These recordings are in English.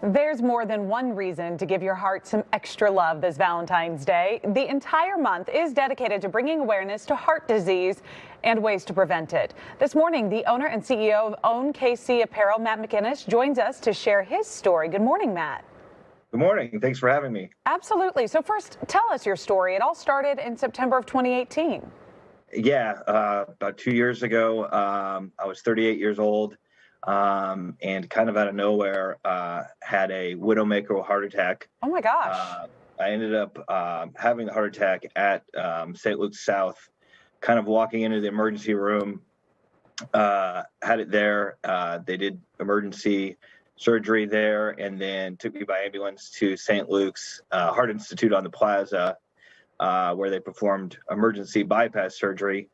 There's more than one reason to give your heart some extra love this Valentine's Day. The entire month is dedicated to bringing awareness to heart disease and ways to prevent it. This morning, the owner and CEO of Own KC Apparel, Matt McInnes, joins us to share his story. Good morning, Matt. Good morning. Thanks for having me. Absolutely. So first, tell us your story. It all started in September of 2018. Yeah, about 2 years ago, I was 38 years old. And kind of out of nowhere, had a widowmaker heart attack. Oh my gosh. I ended up having the heart attack at St. Luke's South, kind of walking into the emergency room, had it there. They did emergency surgery there and then took me by ambulance to St. Luke's Heart Institute on the Plaza, where they performed emergency bypass surgery.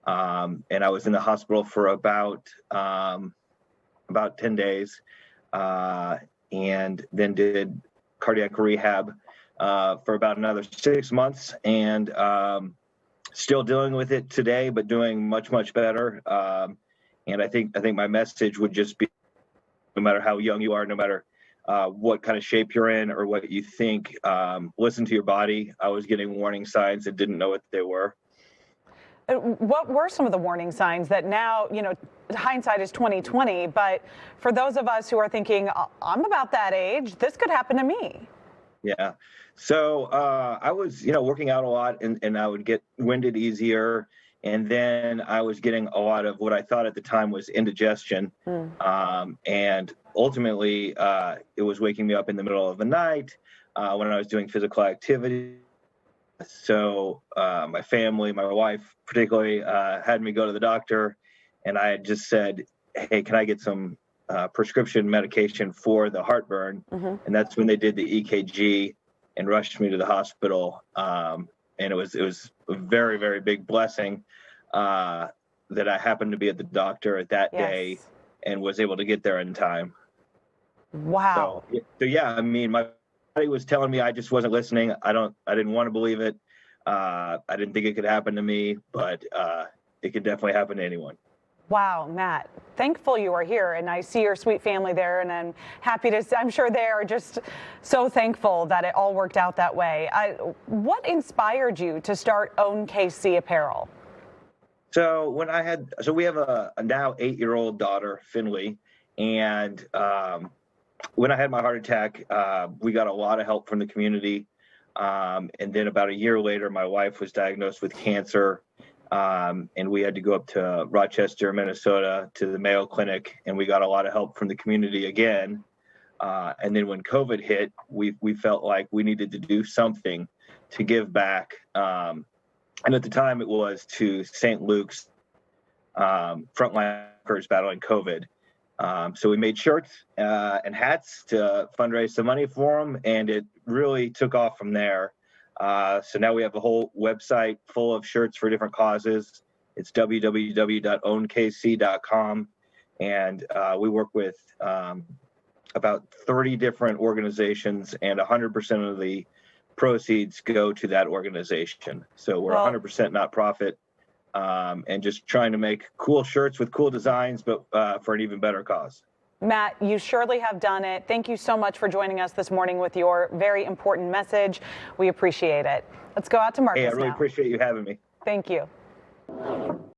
And I was in the hospital for about 10 days, and then did cardiac rehab for about another 6 months, and still dealing with it today, but doing much better. And I think my message would just be, no matter how young you are, no matter what kind of shape you're in or what you think, listen to your body. I was getting warning signs and didn't know what they were. What were some of the warning signs that now, hindsight is 2020, but for those of us who are thinking, I'm about that age, this could happen to me? Yeah. So I was, working out a lot, and I would get winded easier. And then I was getting a lot of what I thought at the time was indigestion. And ultimately, it was waking me up in the middle of the night when I was doing physical activity. So my family, my wife particularly, had me go to the doctor, and I had just said, hey, can I get some prescription medication for the heartburn? And that's when they did the EKG and rushed me to the hospital. And it was a very, very big blessing that I happened to be at the doctor that day and was able to get there in time. Wow. So yeah, I mean, my body was telling me, I just wasn't listening. I didn't want to believe it. I didn't think it could happen to me, but it could definitely happen to anyone. Wow, Matt, thankful you are here, and I see your sweet family there, and I'm happy to, I'm sure they are just so thankful that it all worked out that way. What inspired you to start Own KC Apparel? So we have a now 8-year-old daughter, Finley, and when I had my heart attack, we got a lot of help from the community. And then about a year later, my wife was diagnosed with cancer. And we had to go up to Rochester, Minnesota, to the Mayo Clinic, and we got a lot of help from the community again. And then when COVID hit, we felt like we needed to do something to give back. And at the time, it was to St. Luke's frontline workers battling COVID. So we made shirts and hats to fundraise some money for them, and it really took off from there. So now we have a whole website full of shirts for different causes. It's www.ownkc.com. And we work with about 30 different organizations, and 100% of the proceeds go to that organization. So we're 100% nonprofit, and just trying to make cool shirts with cool designs, but for an even better cause. Matt, you surely have done it. Thank you so much for joining us this morning with your very important message. We appreciate it. Let's go out to Marcus now. Hey, I really appreciate you having me. Thank you.